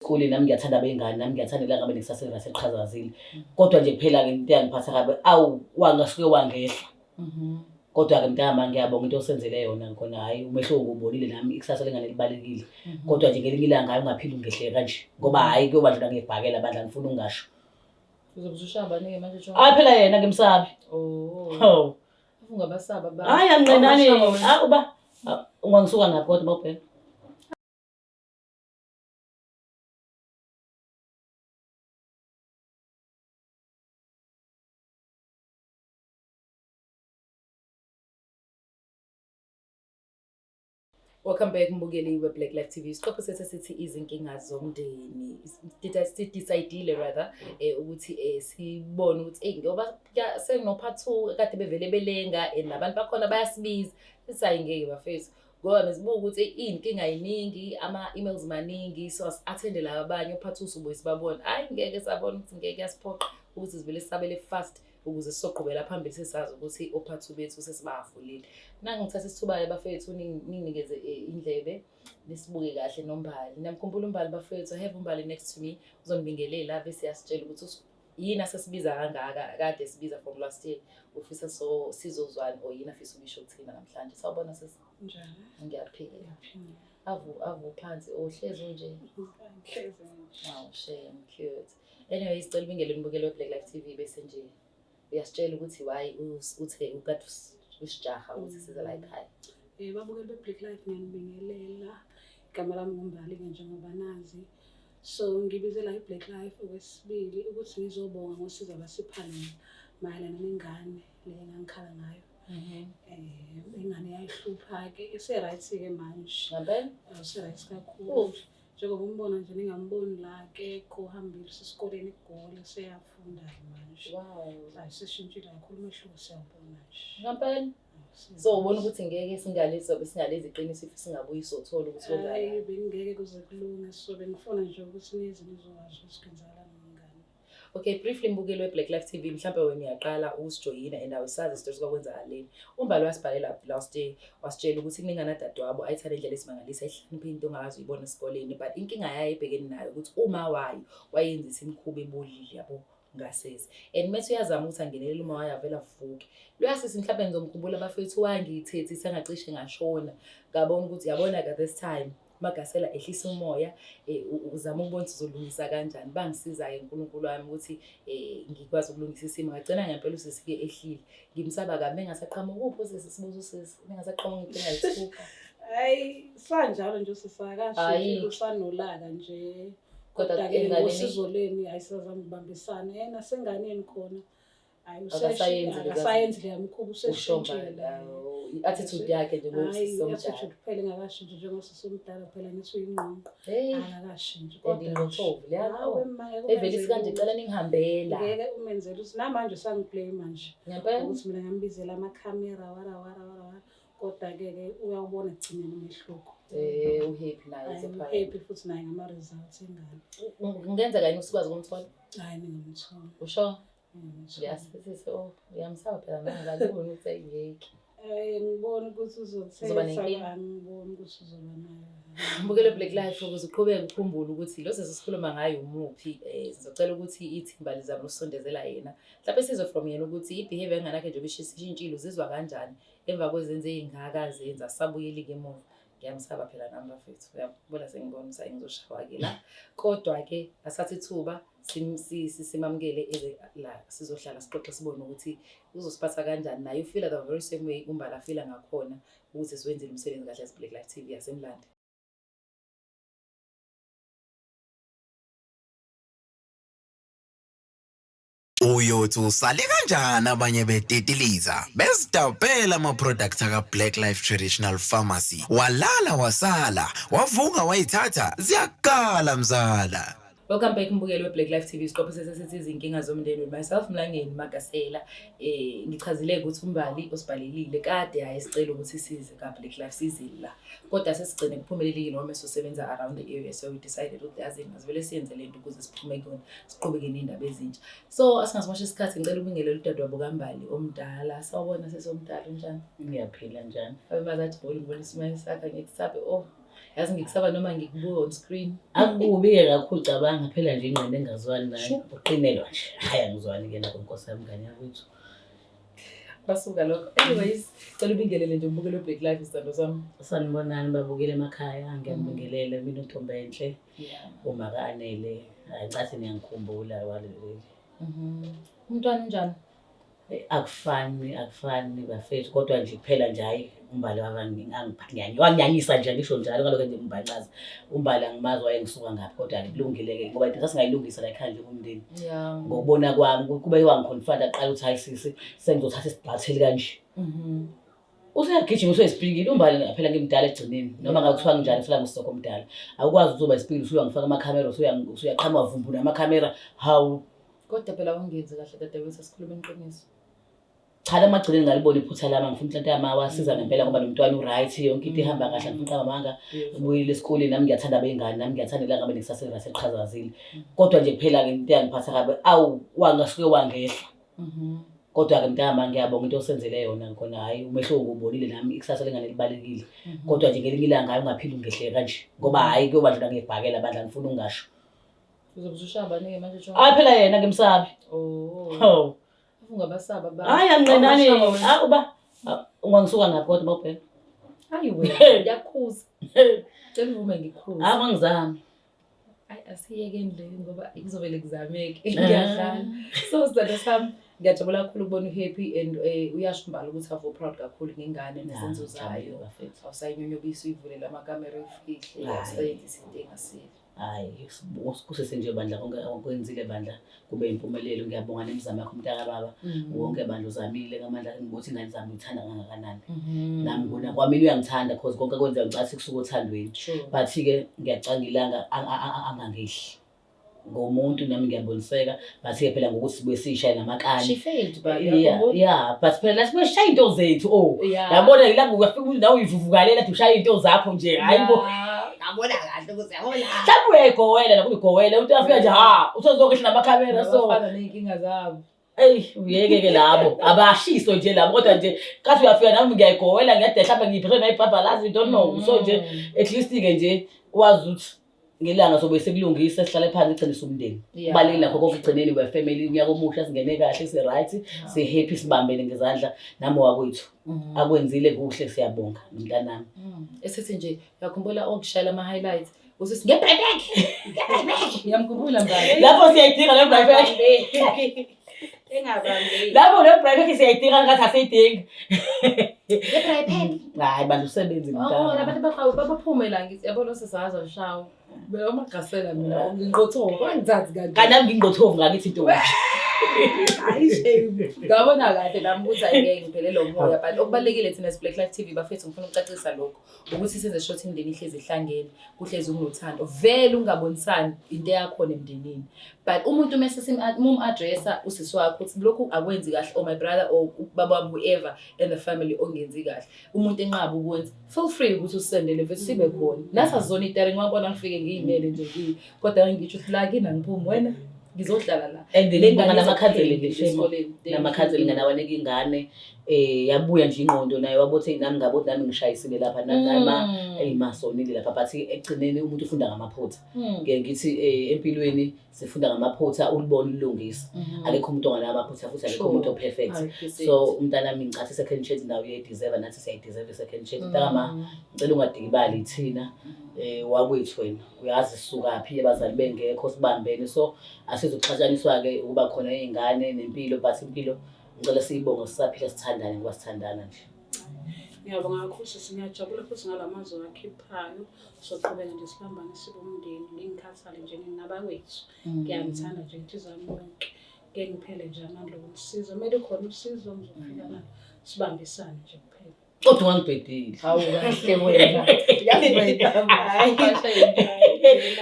Esikoleni nami ngiyathanda abengane, nami ngiyathanda ilanga ngabe nekusasa eliqhakazile. Kodwa nje kuphela-ke into eyangiphatha kabi, wangasuke wangehla. Kodwa-ke mntama ngiyabonga into osenzele yona khona, hhayi umehluko ngiwubonile nami ikusasa lengane libalulekile. Kodwa nje ngelinye ilanga hhayi ungaphinde ungehleke kanje ngoba hhayi kuyobandlula ngiyibhakela bandla angifuni ungasho. Uzobe usushaya bani-ke manje John? Hhayi phela yena ngemsabi. Oh. Ungabasaba ba? Hhayi anginqenani. Uba ungangisuka naphi kodwa mawubheka. Welcome back mbukeli we-Black Life TV. Isiqephu sethu sithi izinkinga zomndeni. Sidecide rather ukuthi sibone ukuthi ngoba senginopart 2 kade bevele belenga nabantu bakhona bayasibiza. Sithi hayi ngeke bafethu. Ngoba mesibuka ukuthi iy'nkinga yiningi, ama-emails maningi, so attende laba abanye upart 2 subuye sibabona. Hayi ngeke sabona ukuthi ngeke yasiphoqa ukuthi sivele sisabele fast ukuze sizoqhubela phambili sesazi ukuthi opart 2 bethu sesibavulile. Nangithatha isithuba-ke bafethu ninginikeze indlebe nisibuke kahle noMbali. Niyamkhumbula uMbali bafethu, I have uMbali next to me uzongibingelela bese yasitshela ukuthi yini asesibiza kangaka, kade sibiza from last year. Ufisa so sizozwana or yini afisa ukisho kuthina namhlanje. Sawubona sisi. Njani? Ngiyaphila. Avu phansi ohlezi nje. Hlezi. Wow, shame, cute. Anyway, sicela ubingelele umbukeli we-Black Life TV bese nje uyasitshela ukuthi why uthe ukade usijaha ukuthi size la ekhaya. Babukeli be-Black Life ngiyanibingelela. Igama lami nguMbali-ke njengoba nazi. So ngibize la i-Black Life okwesibili ukuthi ngizobonga ngosizo abasipha lona mayelana nengane le engangikhala ngayo. Ingane yayihlupha-ke ise-right-ke manje. Ngempela? Ise-right kakhulu. Njengoba umbona nje ningamboni la-ke kohambile sesikoleni eGoli seyafunda-ke manje. Wow. Hayi seshintshile kakhulu umehluko siyawubona nje. Ngempela? So ubona ukuthi ngeke singalezi iqiniso if singabuyi sothola ukuthi kwenzani. Hayi bengeke kuze kulunge so bengifuna nje ukuthi nize nizokwazi ukuthi kwenzakalani ngani. Okay, briefly mbukeli we-Black Life TV mhlawumbe wena uyaqala ukusijoyina and awusazi izinto ezikwenzakaleni. uMbali wasibhalela last day wasitshela ukuthi kuningana dadewabo ayithanda indlela esimangalisa ehloniphe into ongazi uyibona esikoleni, but inkinga yayo ebhekene nayo ukuthi uma wayenzisa imikhuba ebolile yabo ngasese. And mase uyazama ukuthi angenelele uma wayavela avuke. Luyasisi mhlawumbe ngizomkhumbula bafethu wangithethi sangacishe ngashona. Ngabona ukuthi yabona-ke this time Magasela ehlisa umoya uzama ukubona ukuthi uzolungisa kanjani. Bangisiza-ke uNkulunkulu wami ukuthi ngikwazi ukulungisa isimo. Ngagcina ngempela usisi-ke ehlile. Ngimsaba kabi engasaqhamuki kuphi usisi sibuza usisi engasaqhamuki inkinga yisiphuka. Hayi sanjalo nje usisakasho usanolaka nje. Kodwa-ke ngosizo leni ayisazama ukubambisana yena senganeni khona. Akasayenzi le yamkhuba useshintshile. I-attitude yakhe nje ngosisi omdala. I-attitude phela ingakashintshi njengosisi omdala phela ngithi uyingqondo. Akakashintshi kodwa evele isikanje cela ningihambela. Ngeke umenzele ukuthi namanje usangiblame nje. Ngempela ukuthi mina ngambizela amakhamera wara. Kodwa-ke uyawubona ekugcineni umehluko. Uhappy naye happy futhi naye ngama-results engane. Kungenza kanye usikwazi ukumthola? Hayi ningamthola. Usho? Ngiyasisize uyamsaba phela nangakubona ukuthi ayingeki. Ngibona ukuthi uzothetha angiboni ukuthi uzoba nayo. Mbukelo Black Life ukuze uqhubeke ukukhumbula ukuthi lo sesikhuluma ngayo umuphi. Sizocela ukuthi ithimba lizama ukusondezela yena. Mhlawumbe sizwe from yena ukuthi ibehavior enganakhe nje beshintshile uzizwa kanjani emva kwezenze ezingaka zenza sabuyile emuva. Ngiyamsaba phela nami bafethu. Uyabona sengibona ukuthi ngizoshawa-ke la. Kodwa-ke asathi ithuba simamukele la sizohlala sixoxe sibone ukuthi uzosiphatha kanjani naye ufila the very same way uMbali afila ngakhona ukuthi siwenzile umsebenzi kahle as-Black Life TV yasemlandi. Uyothi usale kanjani abanye betetiliza besidabhela ama-products aka-Black Life Traditional Pharmacy walala wasala wavuka wayithatha ziyakala mzala. Welcome back mbukeli we-Black Life TV. Isiqephu sesithi izinkinga zomndeni with myself Mlangeni Magasela. Ngichazile ukuthi uMbali osibhalelile kade ayesicela ukuthi size ka-Black Life sizile la. Kodwa sesigcine kuphumelelile noma sosebenza around the area, so we decided ukuthi azini asivele siyenze lento ukuze siphume kuyona siqhubeke nendaba ezintsha. So asingasimosha isikhathi ngicela ubingelele udadewabo kaMbali omdala. Sawubona sesomdala njani? Ngiyaphila njani? Abazathi ngibona isimo sakhe ngikusabe yazi ngikusaba noma ngikubuka on screen. Akubi-ke kakhulu cabanga phela nje ingqondo engazwani nayo. Uqinelwa nje. Hayi angizwani-ke nakho Nkosi yami mngane yakwethu. Basuka lokho. Anyways, cela ubingelele nje umbukelo we-Black Life isithando sami. Sanibonani babukele emakhaya ngiyambingelele mina uNtombi enhle Yeah. uma kaanele ngicathi niyangikhumbula waleli. Umntwana unjani? Akufani bafethu kodwa nje kuphela nje hayi umbali wanganyanyisa nje ngisho njalo ngalokho nje ngibaqaza umbali angimazi wayengisuka ngaphi kodwa kulungile-ke ngoba into sasingayilungisa la ekhaya nje kumndeni Yeah. ngokubona kwami kube wangiconfront aqala ukuthi hayi sisi sengizothatha isibhatheli kanje useyagijima useyisipikile umbali phela ngimdala egcineni noma ngabe kuthiwa njani phela ngisoko omdala awukwazi ukuzoba isipikile usuyangifaka amakhamera usuyaqhama vumbu namakhamera hawu Kodwa phela wangenzi kahle kade besasikhuluma iqiniso. cha lamagcileni ngalibona iphutha lami ngifuna inhlanhla yami awasiza ngempela ngoba nomntwana uright yonke into ihamba kahle ngifuna amanga ubuyile esikoleni nami ngiyathanda abengane nami ngiyathanda la ngabe ngisasele naseqhazazile kodwa nje kuphela ke into yangiphatha kabe wangasuke wangehla kodwa ke mntama ngiyabonga into osenzele yona khona hayi umehlo ngubonile nami ikusasa lengane libalekile kodwa nje ngelinye ilanga hayi ungaphili ungehle kanje ngoba hayi kuyobandla ngiyibhakela bandla ngifuna ungasho Uzobushaba nike manje tshona. hayi phela yena ngimsabi Oh. Ungabasaba ba. hayi anqenani uba ungangisuka ngaphi kodwa mawubheka Hayi wena ngiyakhuza. Cela uvume ngikhuza. Angizami. Hayi asiyeke nje ngoba kuzovele kuzameke ngiyadlala. So sithando sami ngiyajabula kakhulu ukubona uhappy and uyasho umbala ukuthi avo proud kakhulu ngengane nezenzo zayo. Awusayinyonyobisa uyivulela amakamera efihle awusayenza izinto engasiyo. Hayi kusese nje bandla konke okwenzile bandla kube impumelelo ngiyabonga nemizamo yakho mntaka baba wonke bandla uzamile ngamandla ngibothi ingane zami ngithanda kangakanani nami ngona kwami uyangithanda because konke kwenza ngicathi kusuka othandweni but ke ngiyacangilanga angangehli ngomuntu nami ngiyaboniseka but ke phela ngokuthi besishaya namakani She failed but yeah but phela lathi beshaya into zethu yabona yilapho uyafika ukuthi nawe uyivuvukalela ukuthi ushaya into zakho nje hayibo yabona kahle ukuthi yabona mhlawumbe uyayigowela nakuyigowela umuntu afika nje usozokehle namakhamera so bafana ney'nkinga zabo. uyeke-ke labo abashiso nje labo kodwa nje kathi uyafika nami ngiyayigowela ngiyadehla mhlawumbe ngiyiphethe nayibhabhalazi I don't know so nje at least-ke nje wazi ukuthi ngelanga sobe sekulungisa sihlale phansi sigcinise umndeni kubalulekile nakho konke egcineni we-family unyaka omusha singene kahle si-right si-happy sibambene ngezandla nami wakwethu akwenzile kuhle siyabonga nomntanami Esithi nje uyakhumbula okushayela ama-highlights usithi nge-buyback ngiyamkhumbula mbali lapho siyayidinga le buyback Engabambe. lapho le buyback siyayidinga ngathi asiyidingi nge-buyback. hayi bantu usebenzi Labantu baphume la ngithi yabona sesaza ushawo bela amagasela mina ngingqothoka angithathi kanti kanami ngingqothovu ngakithi into hayi shame ngabona kahle nami ukuthi ayike ngiphelele umoya but okubalekile thina Black Life TV bafethu ngifuna ukucacisa lokho ukuthi senze short imndeni ihlezi ihlangene kuhlezi kunothando vele ungabonisani into yakho nemndenini but umuntu mase addressa usisi wakho ukuthi lokhu akwenzi kahle or my brother or baba whoever in the family ongenzi kahle umuntu enqaba ukwenza feel free ukuthi usendele bese sibe khona nasazona itari ngibona ngifike ngiyimele nje kodwa ngisho ukuthi la kina ngiphuma wena ngizohlala la and ngibonga namakhanseli nje namakhanseli nganawaneka ingane yabuya nje ingqondo naye wabothe nami ngabothi nami ngishayisile lapha nama eyimasonile lapha but egcineni umuntu ufunda ngamaphutha ngeke ngithi empilweni sifunda ngamaphutha ulibona ulungisa akekho umuntu ongana amaphutha futhi akekho umuntu perfect so umntanami ngicathi second chance nawe uyayideserve nathi siyayideserve second chance ntama ngicela ungadikibali thina wakwethu wena uyazi sisukaphi abazali bengekho sibambene so asizoxhatshaniswa ke ukuba khona izingane nempilo but impilo ngicela siyibonge sisaphila sithandane ngoba sithandana nje Ngiyabonga kakhulu singiyajabula futhi ngalamazwi akhiphayo soqhubeka nje sibambane sibe umndeni ngingikhathale nje ninabakwethu ngiyamthanda nje inhliziyo yonke ngeke ngiphele nje amandla okusiza kumele khona usizo ngizofika la sibambisane nje kuphela kodwa ungangibhedeli hawu kahle wena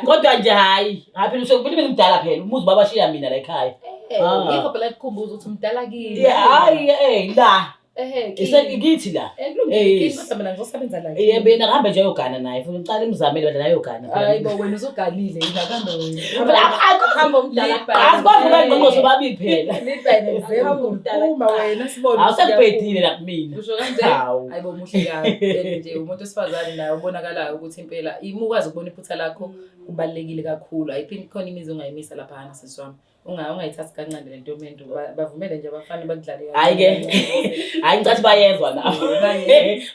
kodwa nje hayi phela usekubili ngimdala phela umuzi babashiya mina la ekhaya yikho phela kukhumbuza ukuthi umdala kini hayi la Ngithi la. Kodwa mina ngizosebenza la. Yebo yena kuhambe nje ayogana naye futhi ngicela imzamele badla ayogana. Hayi bo wena uzoganile yini kambe wena. Hamba umdala. Asibavuka ingqoqo sobabili phela. Uma wena sibone. Awusebhedile la kumina. Usho kanje? Hayi bo muhle kabi. Nje umuntu wesifazane naye ubonakalayo ukuthi impela imukwazi ukubona iphutha lakho kubalekile kakhulu. Ayiphindi khona imizi ongayimisa lapha hana siswami. Ungayithathi kancane le nto mendo bavumele nje abafana bakudlale kahle. Hayi ke. Hayi ngicathi bayezwa lapho.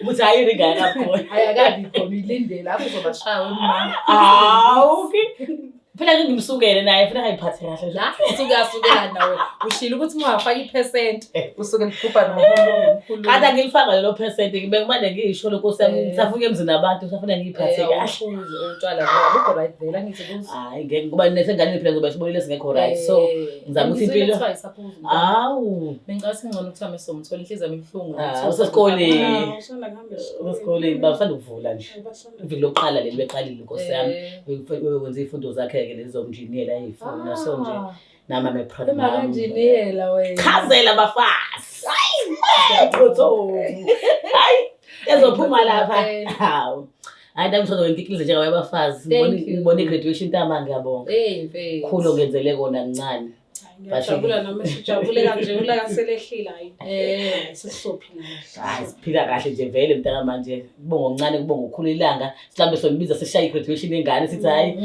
Uthi hayi ringa kakhona. Hayi akabi khona ilinde lapho uzobashaya wena. Hawu. Phela ngimsukele naye futhi ayiphathe kahle. La usukasukela nawe. Ushilo ukuthi ungafaka ipercent usuke likhupha nomkhulu. Kade ngilifaka lelo percent ngibe kumane ngisho lokho ngisafuke emzini abantu usafuna ngiyiphathe kahle. Utshwala lokho right vela ngithi kuzo. Hayi ngeke ngoba nesengane phela ngoba sibonile singekho right so ngizama ukuthi impilo. Hawu. Bengicela ngcono ukuthi ame somthola inhliziyo yami ibhlungu. Usesikoleni. Usanda ngihamba Esikoleni basanda ukuvula nje. Iviki lokuqala leli beqalile Nkosi yami. Wenza izifundo zakhe lezonjiniyela ayifuna so nje nama me product mama engineer wena khazela bafazi hayi ezophuma lapha hawu hayi ngizozo ngikilize nje ngabafazi ngibone graduation tama ngiyabonga mfethu khulu ngenzele kona kancane ngiyajabula nami sijabule kanje ula selehlila hayi sesisophila hayi siphila kahle nje vele mntaka manje kubonga okuncane kubonga ukukhulu ilanga sihambe sombiza sishaya igraduation engane sithi hayi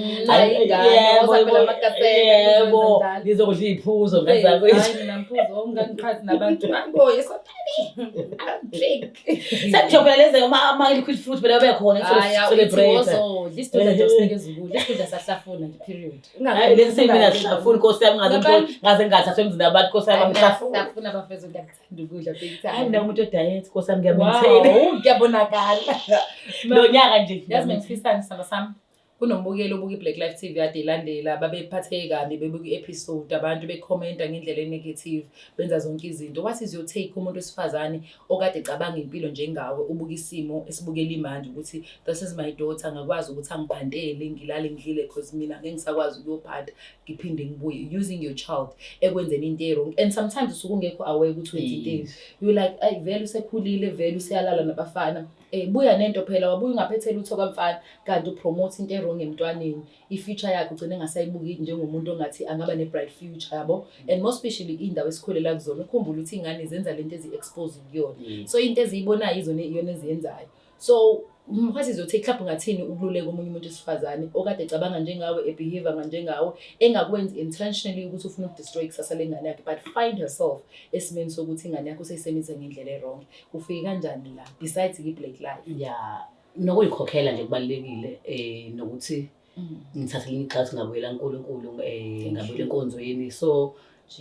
yebo ngizokudla iphuzo ngazakho hayi mina mphuzo ongangiqhathi nabantu hayibo yesothani drink sekujophela leze ama liquid fruit phela bekhona celebrate lisidla nje usinikeza ukudla lisidla sahlafuna nje period hayi lesi mina sihlafuna Nkosi yami ngaze ngathathwe emzini abantu Nkosi yami ngihlafuna abafeza ukuyakuthanda ukudla big time hayi mina umuntu odiet Nkosi yami ngiyamthela kuyabonakala lo nyaka nje yazi ngifisani samba sami kunombukelo obuka iBlack Life TV ade ilandela babephatheke kabi bebuka i-episode abantu bekhomenta ngendlela negative benza zonke izinto what is your take umuntu wesifazane okade ecabanga impilo njengawe ubuka isimo esibukela manje ukuthi this is my daughter ngakwazi ukuthi angiphandele ngilale ngidlile because mina ngeke ngisakwazi ukuyophanda ngiphinde ngibuye using your child ekwenzeni into wrong and sometimes usuke ungekho aware ukuthi wenza into you like ay vele usekhulile vele usiyalala nabafana buya nento phela wabuya ungaphethela utho kamfana kanti upromote into wrong emntwaneni ifuture yakhe ugcine engasayibuki njengomuntu ongathi angaba ne bright future yabo and more especially indawo esikholela kuzona ukhumbula ukuthi ingane zenza lento ezi-expose kuyona so into eziyibonayo iyona eziyenzayo so mkhwathi izothe club ngathini ukululeka omunye umuntu wesifazane okade ecabanga njengawe ebehavior njengawe engakwenzi intentionally ukuthi ufuna ukudestroy ikusasa lengane yakhe but find herself esimeni sokuthi ingane yakho useyisebenza ngendlela e-wrong ufike kanjani la besides iBlack Life nokuyikhokhela nje kubalekile nokuthi ngithathele iqhaza ngabuyela uNkulunkulu ngabuyela enkonzweni so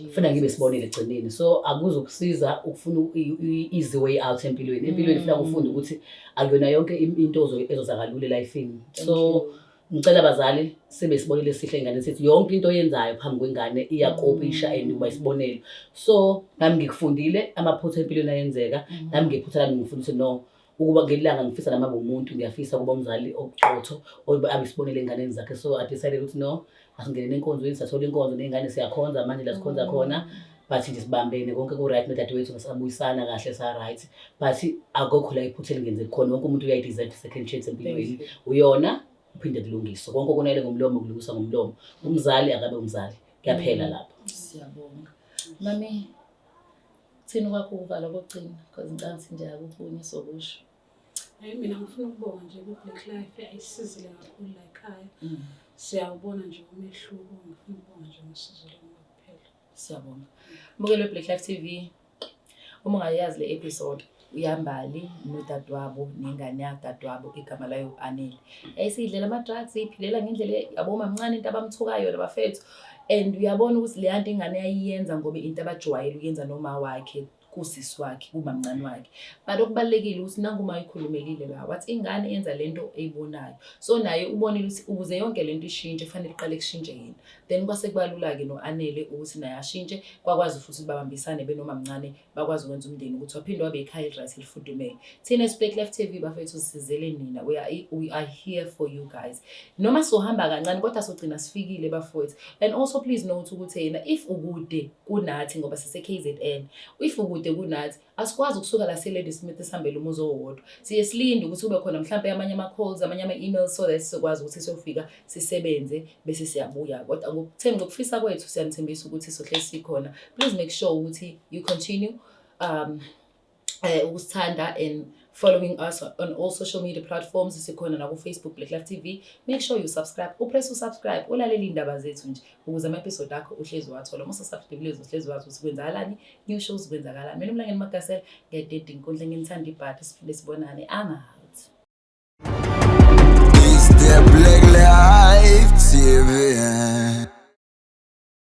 ufuna ngibe sibonele egcineni so akuzukusiza ukufuna easy way out empilweni ufuna ufunda ukuthi akuyona yonke into ezozakalula elifeini so ngicela abazali sibe sibonele sihle ingane sithi yonke into oyenzayo phambi kwengane iyakopisha and uba isibonelo so nami ngikufundile amaphutha empilweni ayenzeka nami ngiphutha nami ngifundise no ukuba ngelanga ngifisa nami umuntu ngiyafisa kuba umzali oqotho abisibonele enganeni zakhe so I decided ukuthi no asingene enkonzweni sathola inkonzo nengane siyakhonza manje la sikhonza khona but nje sibambene konke ku right nedadewethu ngasabuyisana kahle sa right but akukho la iphutha elingenze khona wonke umuntu uyayideserve second chance empilweni uyona uphinde kulungiswe konke kunele ngomlomo kulungiswa ngomlomo umzali akabe umzali kuyaphela lapho siyabonga mami thina kwakho uvala kokugcina because ngicabanga ukuthi nje akukhona sokusho mina ngifuna ukubonga nje ku-Black Life ayisizile kakhulu la ekhaya siyawubona nje umehluko ngifuna ukubonga nje ngosizo lwami kuphela siyabonga mbukelo weBlack Life TV uma ungayazi le episode uyambali nodadewabo nengane yakadadewabo igama layo Anele esidlela ama drugs iphilela ngendlela yaboma mncane into abamthukayo labafethu and uyabona ukuthi le yanto ingane yayiyenza ngoba into abajwayele ukuyenza noma wakhe kusisi wakhe kumamncane wakhe but okubalekile ukuthi nanguma ikhulumelile la wathi ingane yenza lento eyibonayo so naye ubonile ukuthi ukuze yonke lento ishintshe kufanele iqale kushintshe yena then kwase kubalula ke noAnele ukuthi naye ashintshe kwakwazi futhi babambisane benoma mncane bakwazi ukwenza umndeni ukuthi waphinde wabe ekhaya right elifudumele thina Black Life TV bafethu sisizele nina we are here for you guys noma sohamba kancane kodwa sogcina sifikile bafowethu and also please note ukuthi yena if ukude kunathi ngoba sise KZN if ukude kude kunathi asikwazi ukusuka la Ladysmith sihambele umuzi owodwa. Siye silinde ukuthi kube khona mhlawumbe amanye ama-calls, amanye ama-emails so that sizokwazi ukuthi siyofika sisebenze bese siyabuya. Kodwa ngokufisa kwethu siyanithembisa ukuthi sohlezi sikhona. Please make sure ukuthi you continue ukusithanda and following us on all social media platforms. Sikhona na ku Facebook Black Life TV. Make sure you subscribe. Upress usubscribe. Ulalele indaba zethu nje ukuze ama-episode akho uhlezi wathola. Uma usubscribe lezo uhlezi wathi ukwenzakalani, new shows kwenzakalani. Mina uMlangeni Magasela ngiyadedinga inkundla ngithanda ibhathi siphinde sibonane.